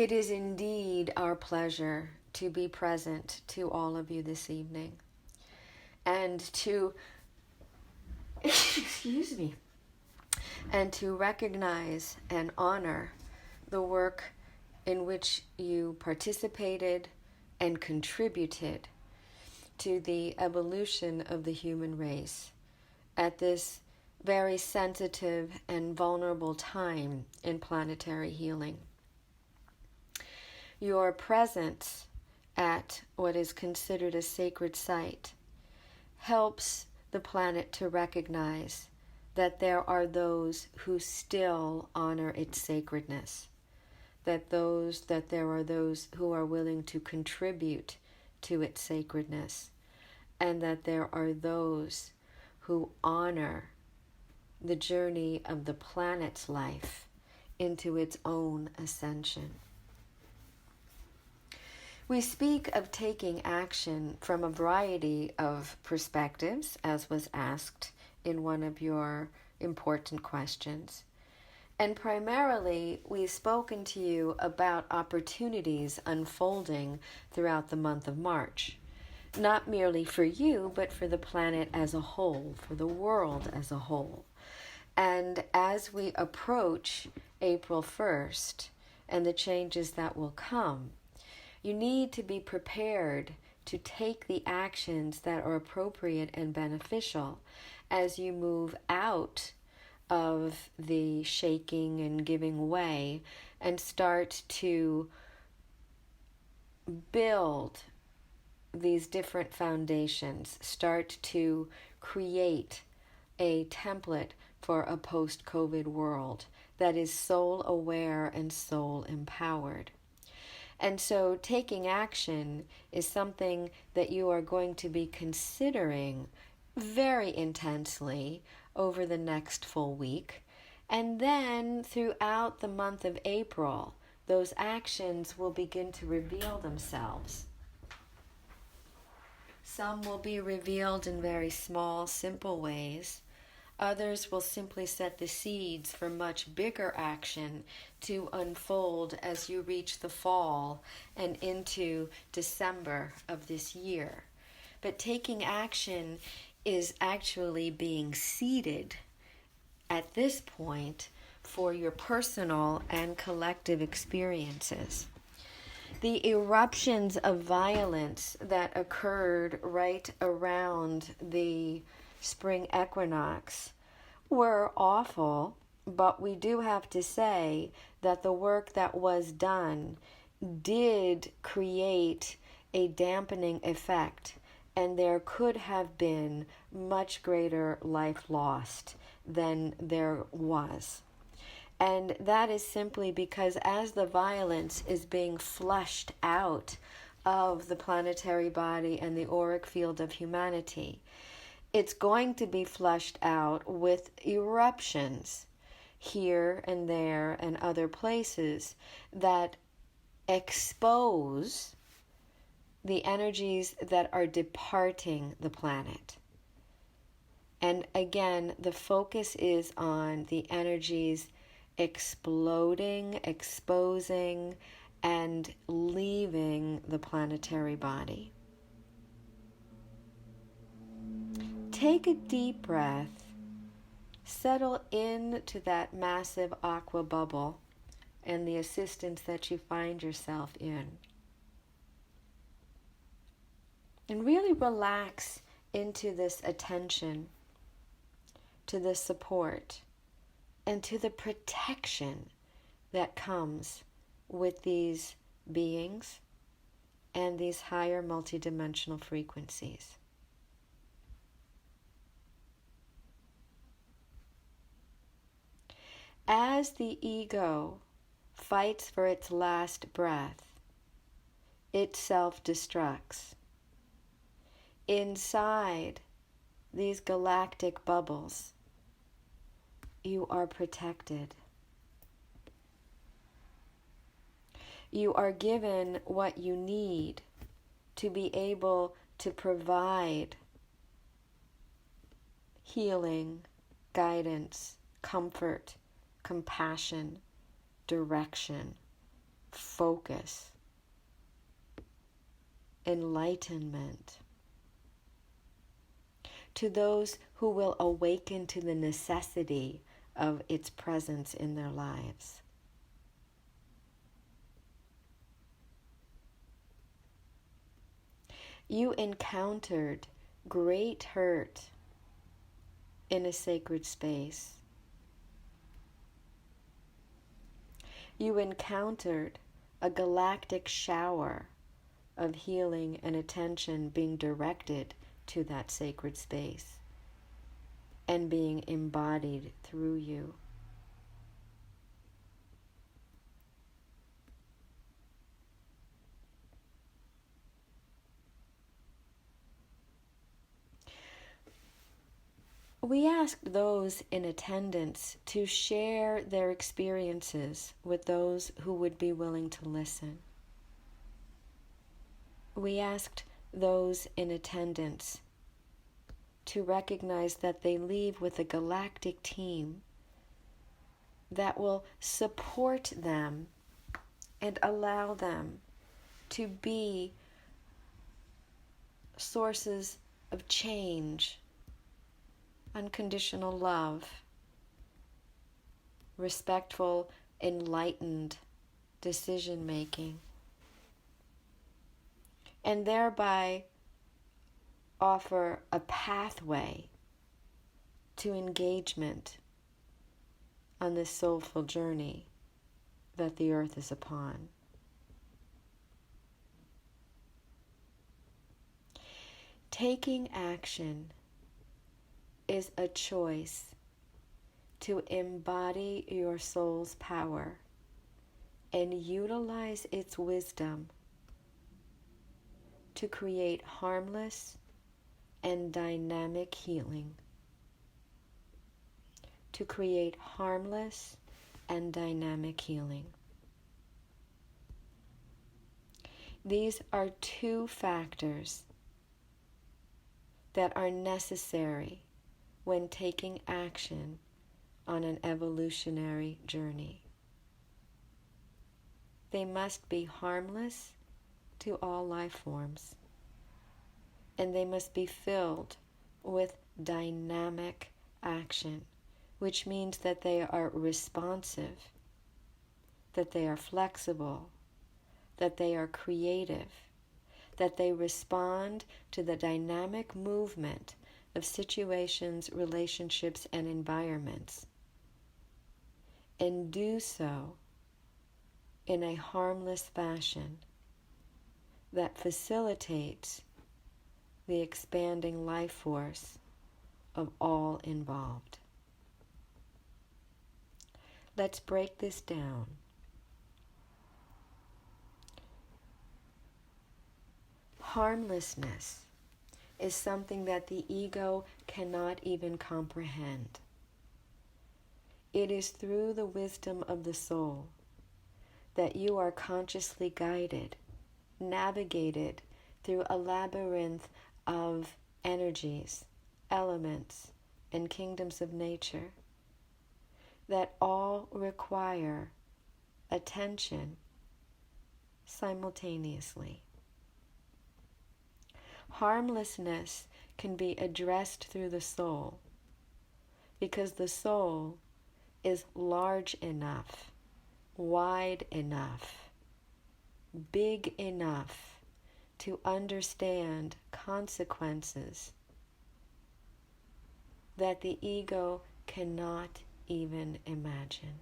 It is indeed our pleasure to be present to all of you this evening and to, excuse me, and to recognize and honor the work in which you participated and contributed to the evolution of the human race at this very sensitive and vulnerable time in planetary healing. Your presence at what is considered a sacred site helps the planet to recognize that there are those who still honor its sacredness, that there are those who are willing to contribute to its sacredness, and that there are those who honor the journey of the planet's life into its own ascension. We speak of taking action from a variety of perspectives, as was asked in one of your important questions. And primarily, we've spoken to you about opportunities unfolding throughout the month of March. Not merely for you, but for the planet as a whole, for the world as a whole. And as we approach April 1st and the changes that will come, you need to be prepared to take the actions that are appropriate and beneficial as you move out of the shaking and giving way and start to build these different foundations, start to create a template for a post-COVID world that is soul-aware and soul-empowered. And so taking action is something that you are going to be considering very intensely over the next full week. And then throughout the month of April, those actions will begin to reveal themselves. Some will be revealed in very small, simple ways. Others will simply set the seeds for much bigger action to unfold as you reach the fall and into December of this year. But taking action is actually being seeded at this point for your personal and collective experiences. The eruptions of violence that occurred right around the spring equinox were awful, but we do have to say that the work that was done did create a dampening effect, and there could have been much greater life lost than there was. And that is simply because as the violence is being flushed out of the planetary body and the auric field of humanity, it's going to be flushed out with eruptions here and there and other places that expose the energies that are departing the planet. And again, the focus is on the energies exploding, exposing, and leaving the planetary body. Take a deep breath, settle into that massive aqua bubble and the assistance that you find yourself in. And really relax into this attention, to the support, and to the protection that comes with these beings and these higher multidimensional frequencies. As the ego fights for its last breath, it self-destructs. Inside these galactic bubbles, you are protected. You are given what you need to be able to provide healing, guidance, comfort, compassion, direction, focus, enlightenment. To those who will awaken to the necessity of its presence in their lives. You encountered great hurt in a sacred space. You encountered a galactic shower of healing and attention being directed to that sacred space and being embodied through you. We asked those in attendance to share their experiences with those who would be willing to listen. We asked those in attendance to recognize that they leave with a galactic team that will support them and allow them to be sources of change, unconditional love, respectful, enlightened decision-making, and thereby offer a pathway to engagement on this soulful journey that the earth is upon. Taking action is a choice to embody your soul's power and utilize its wisdom to create harmless and dynamic healing. To create harmless and dynamic healing. These are two factors that are necessary when taking action on an evolutionary journey. They must be harmless to all life forms, and they must be filled with dynamic action, which means that they are responsive, that they are flexible, that they are creative, that they respond to the dynamic movement of situations, relationships, and environments, and do so in a harmless fashion that facilitates the expanding life force of all involved. Let's break this down. Harmlessness is something that the ego cannot even comprehend. It is through the wisdom of the soul that you are consciously guided, navigated through a labyrinth of energies, elements, and kingdoms of nature that all require attention simultaneously. Harmlessness can be addressed through the soul because the soul is large enough, wide enough, big enough to understand consequences that the ego cannot even imagine.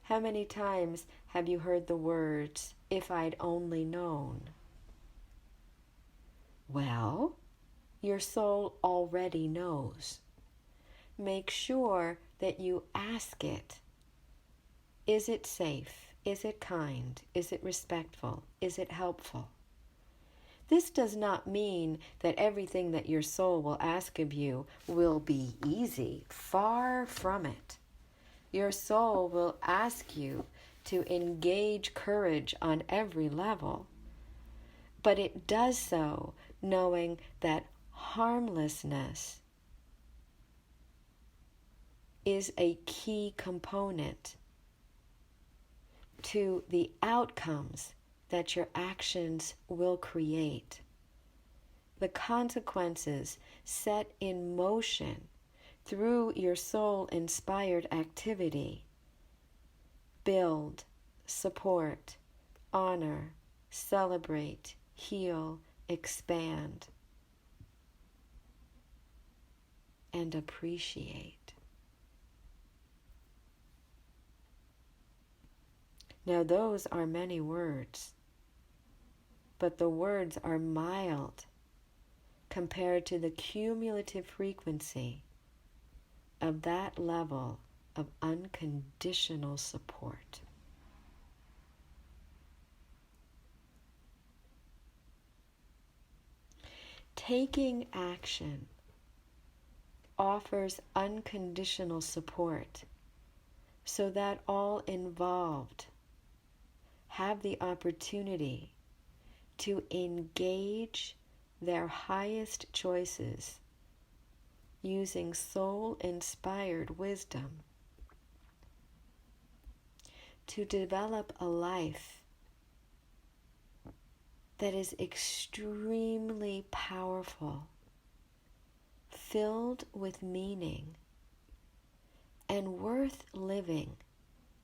How many times have you heard the words, "If I'd only known"? Well, your soul already knows. Make sure that you ask it. Is it safe? Is it kind? Is it respectful? Is it helpful? This does not mean that everything that your soul will ask of you will be easy. Far from it. Your soul will ask you to engage courage on every level, but it does so knowing that harmlessness is a key component to the outcomes that your actions will create. The consequences set in motion through your soul-inspired activity build, support, honor, celebrate, heal, expand, and appreciate. Now, those are many words, but the words are mild compared to the cumulative frequency of that level of unconditional support. Taking action offers unconditional support so that all involved have the opportunity to engage their highest choices using soul-inspired wisdom to develop a life that is extremely powerful, filled with meaning, and worth living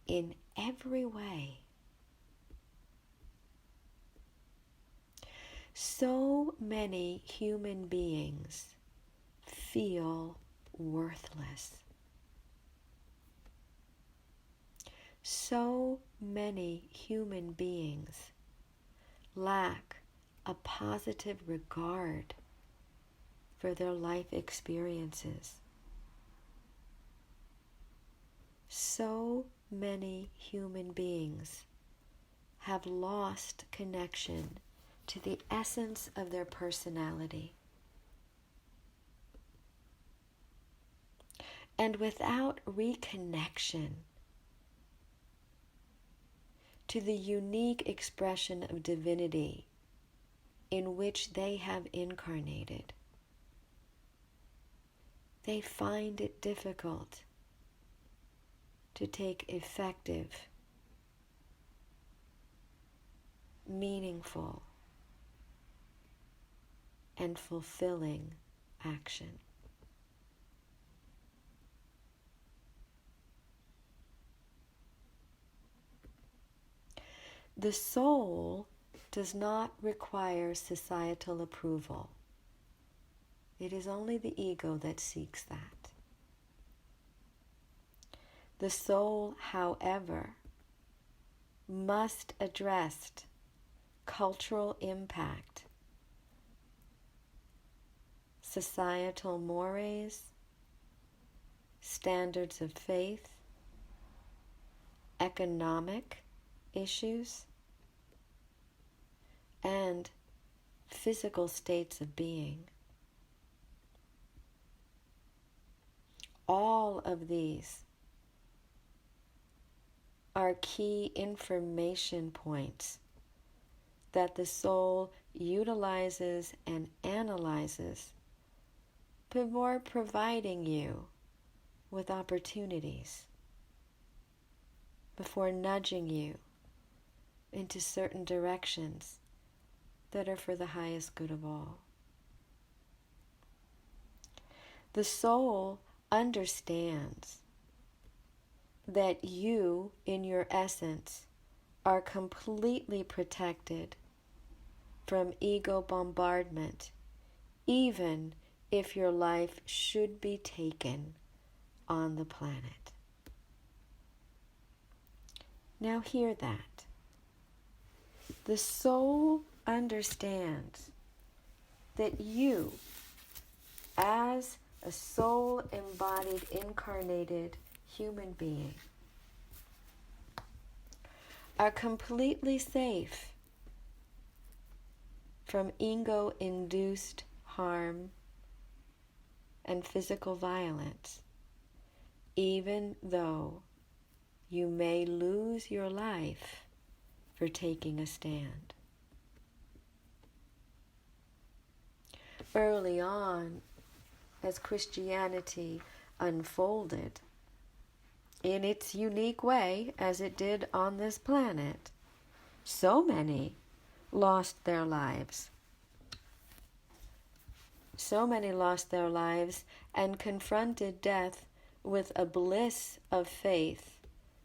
in every way. So many human beings feel worthless. So many human beings lack a positive regard for their life experiences. So many human beings have lost connection to the essence of their personality. And without reconnection to the unique expression of divinity in which they have incarnated, they find it difficult to take effective, meaningful, and fulfilling action. The soul does not require societal approval. It is only the ego that seeks that. The soul, however, must address cultural impact, societal mores, standards of faith, economic issues, and physical states of being. All of these are key information points that the soul utilizes and analyzes before providing you with opportunities, before nudging you into certain directions that are for the highest good of all. The soul understands that you, in your essence, are completely protected from ego bombardment, even if your life should be taken on the planet. Now hear that. The soul understands that you, as a soul-embodied, incarnated human being, are completely safe from ego-induced harm and physical violence, even though you may lose your life for taking a stand. Early on, as Christianity unfolded, in its unique way, as it did on this planet, so many lost their lives. So many lost their lives and confronted death with a bliss of faith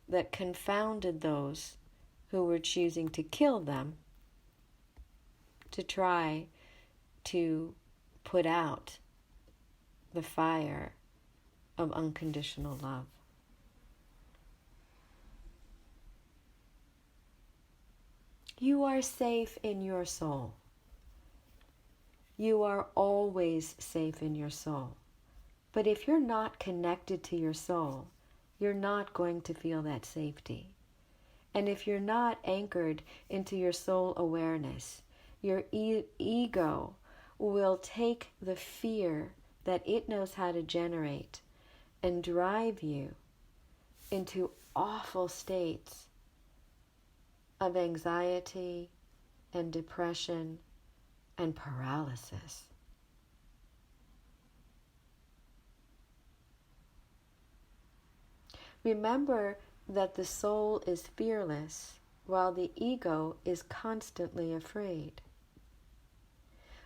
that confounded those who were choosing to kill them, to try to put out the fire of unconditional love. You are safe in your soul. You are always safe in your soul. But if you're not connected to your soul, you're not going to feel that safety. And if you're not anchored into your soul awareness, your ego will take the fear that it knows how to generate and drive you into awful states of anxiety and depression and paralysis. Remember that the soul is fearless while the ego is constantly afraid.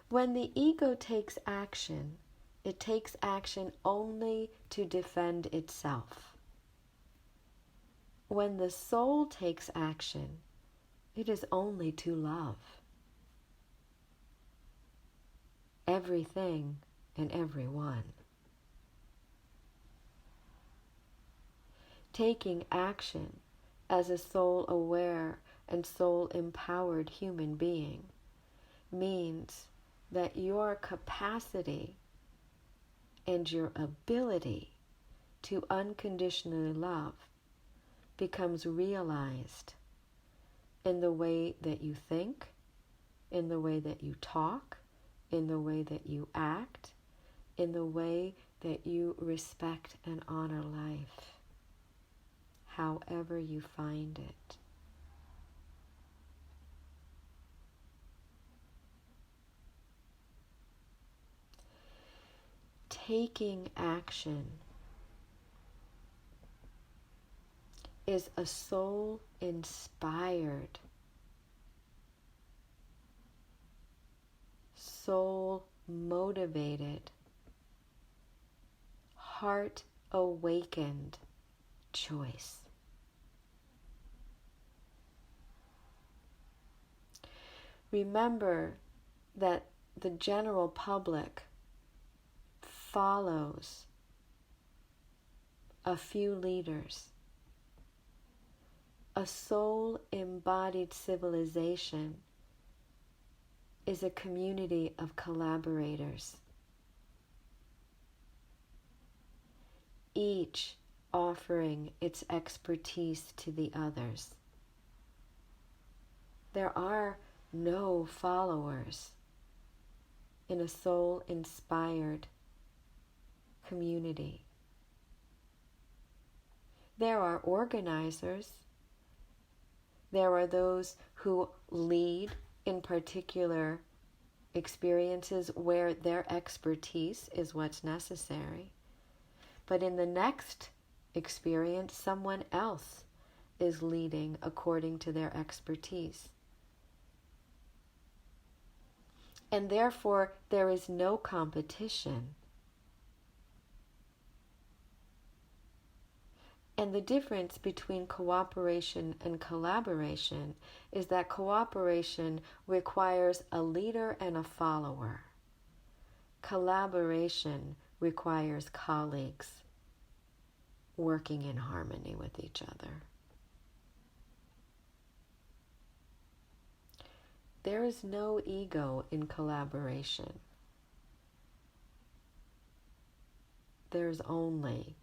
When the ego takes action, it takes action only to defend itself. When the soul takes action, it is only to love everything and everyone. Taking action as a soul-aware and soul-empowered human being means that your capacity and your ability to unconditionally love becomes realized in the way that you think, in the way that you talk, in the way that you act, in the way that you respect and honor life, however you find it. Taking action is a soul-inspired, soul-motivated, heart-awakened choice. Remember that the general public follows a few leaders. A soul-embodied civilization is a community of collaborators, each offering its expertise to the others. There are no followers in a soul-inspired community. There are organizers. There are those who lead in particular experiences where their expertise is what's necessary. But in the next experience, someone else is leading according to their expertise. And therefore, there is no competition. And the difference between cooperation and collaboration is that cooperation requires a leader and a follower. Collaboration requires colleagues working in harmony with each other. There is no ego in collaboration. There's only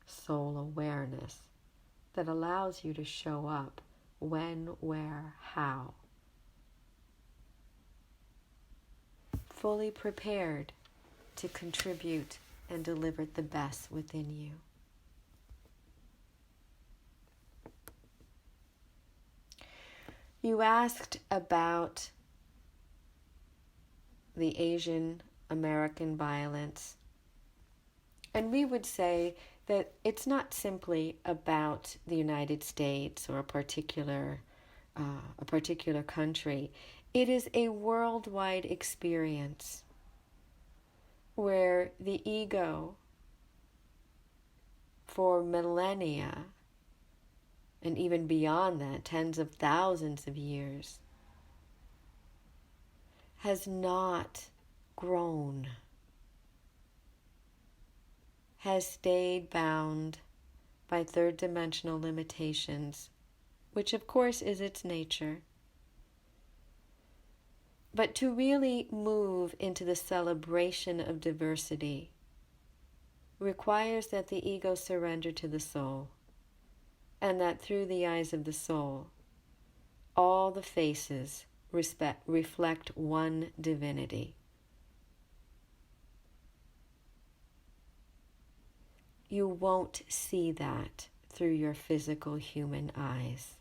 soul awareness that allows you to show up when, where, how. Fully prepared to contribute and deliver the best within you. You asked about the Asian American violence And we would say that it's not simply about the United States or a particular country. It is a worldwide experience where the ego, for millennia, and even beyond that, tens of thousands of years, has not grown, has stayed bound by third dimensional limitations, which of course is its nature. But to really move into the celebration of diversity requires that the ego surrender to the soul, and that through the eyes of the soul, all the faces reflect one divinity. You won't see that through your physical human eyes,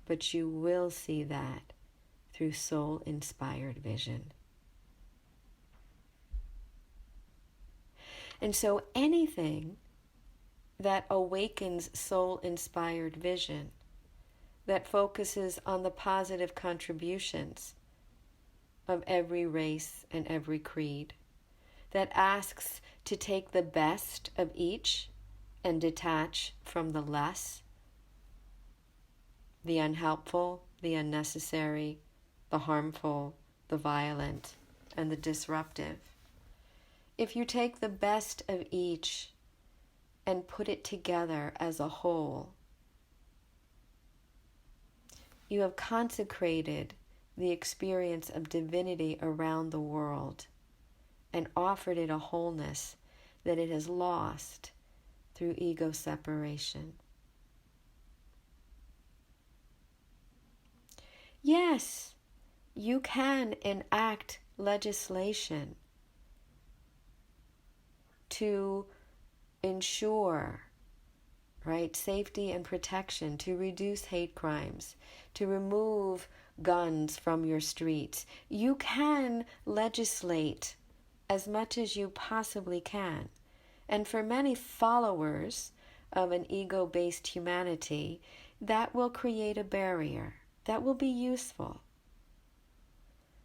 but you will see that through soul-inspired vision. And so anything that awakens soul-inspired vision, that focuses on the positive contributions of every race and every creed, that asks to take the best of each and detach from the less, the unhelpful, the unnecessary, the harmful, the violent, and the disruptive. If you take the best of each and put it together as a whole, you have consecrated the experience of divinity around the world and offered it a wholeness that it has lost through ego separation. Yes, you can enact legislation to ensure, right, safety and protection, to reduce hate crimes, to remove guns from your streets. You can legislate as much as you possibly can. And for many followers of an ego-based humanity, that will create a barrier. That will be useful.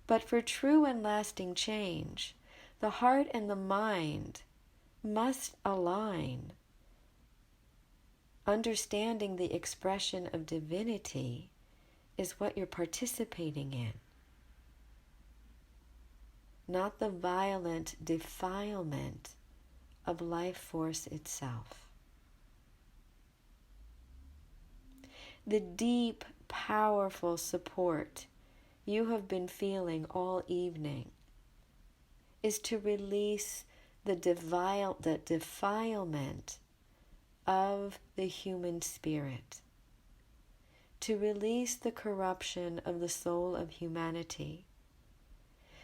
But for true and lasting change, the heart and the mind must align. Understanding the expression of divinity is what you're participating in, not the violent defilement of life force itself. The deep, powerful support you have been feeling all evening is to release the defilement of the human spirit, to release the corruption of the soul of humanity,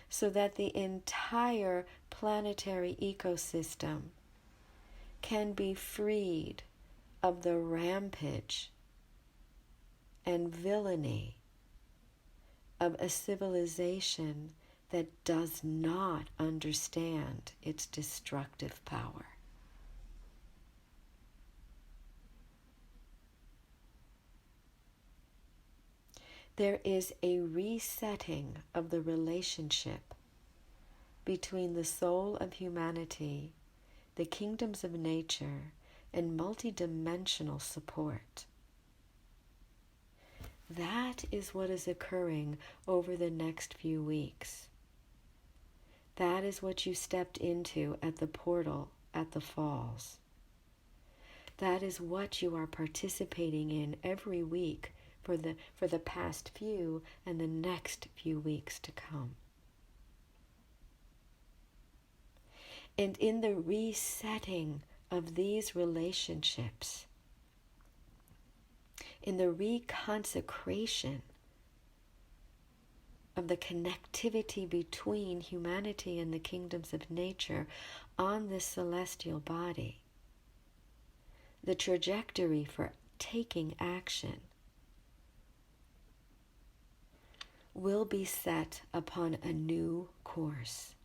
so that the entire planetary ecosystem can be freed of the rampage and villainy of a civilization that does not understand its destructive power. There is a resetting of the relationship between the soul of humanity, the kingdoms of nature, and multidimensional support. That is what is occurring over the next few weeks. That is what you stepped into at the portal at the falls. That is what you are participating in every week for the past few and the next few weeks to come. And in the resetting of these relationships, in the reconsecration of the connectivity between humanity and the kingdoms of nature on this celestial body, the trajectory for taking action will be set upon a new course.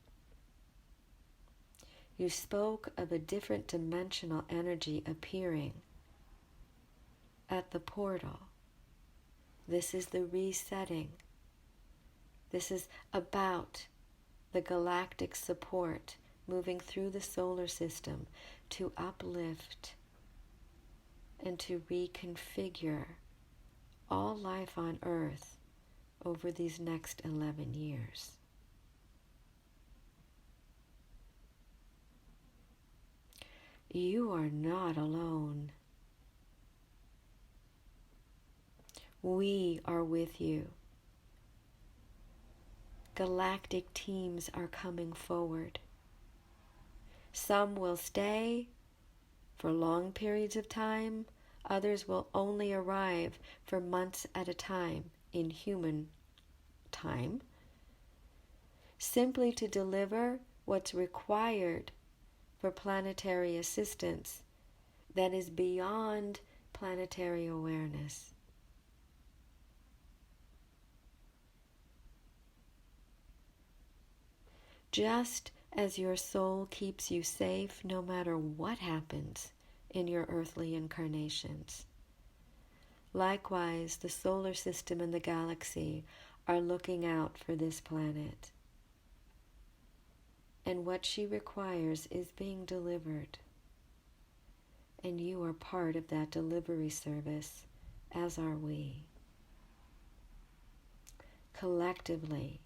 You spoke of a different dimensional energy appearing at the portal. This is the resetting. This is about the galactic support moving through the solar system to uplift and to reconfigure all life on Earth over these next 11 years. You are not alone. We are with you. Galactic teams are coming forward. Some will stay for long periods of time. Others will only arrive for months at a time in human time, simply to deliver what's required for planetary assistance that is beyond planetary awareness. Just as your soul keeps you safe no matter what happens in your earthly incarnations, likewise the solar system and the galaxy are looking out for this planet. And what she requires is being delivered. And you are part of that delivery service, as are we. Collectively,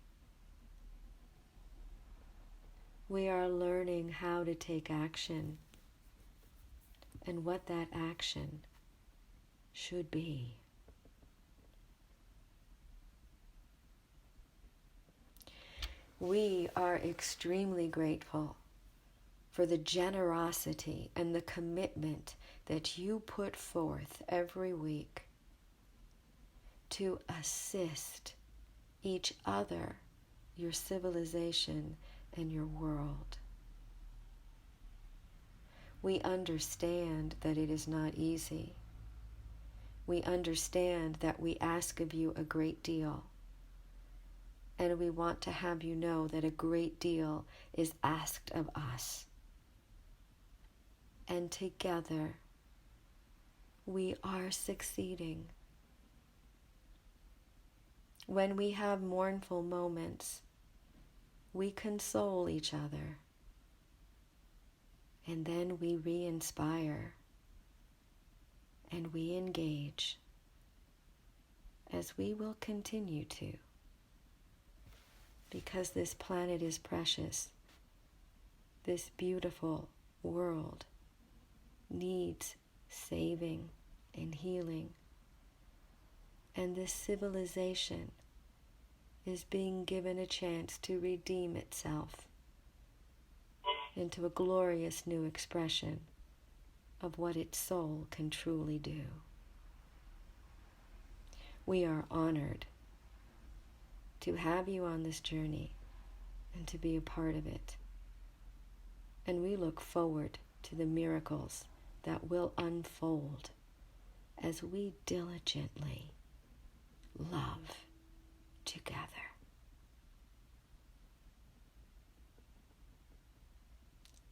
we are learning how to take action and what that action should be. We are extremely grateful for the generosity and the commitment that you put forth every week to assist each other, your civilization, and your world. We understand that it is not easy. We understand that we ask of you a great deal. And we want to have you know that a great deal is asked of us. And together, we are succeeding. When we have mournful moments, we console each other. And then we re-inspire. And we engage, as we will continue to. Because this planet is precious. This beautiful world needs saving and healing. And this civilization is being given a chance to redeem itself into a glorious new expression of what its soul can truly do. We are honored to have you on this journey and to be a part of it. And we look forward to the miracles that will unfold as we diligently love together.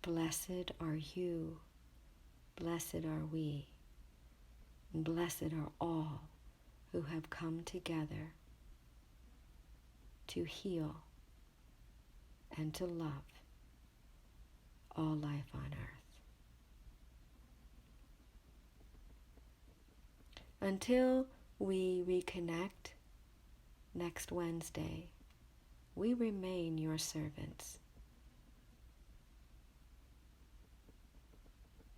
Blessed are you, blessed are we, and blessed are all who have come together to heal and to love all life on earth. Until we reconnect next Wednesday, we remain your servants.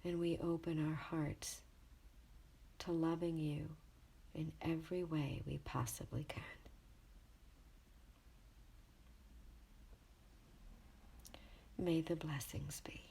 And we open our hearts to loving you in every way we possibly can. May the blessings be.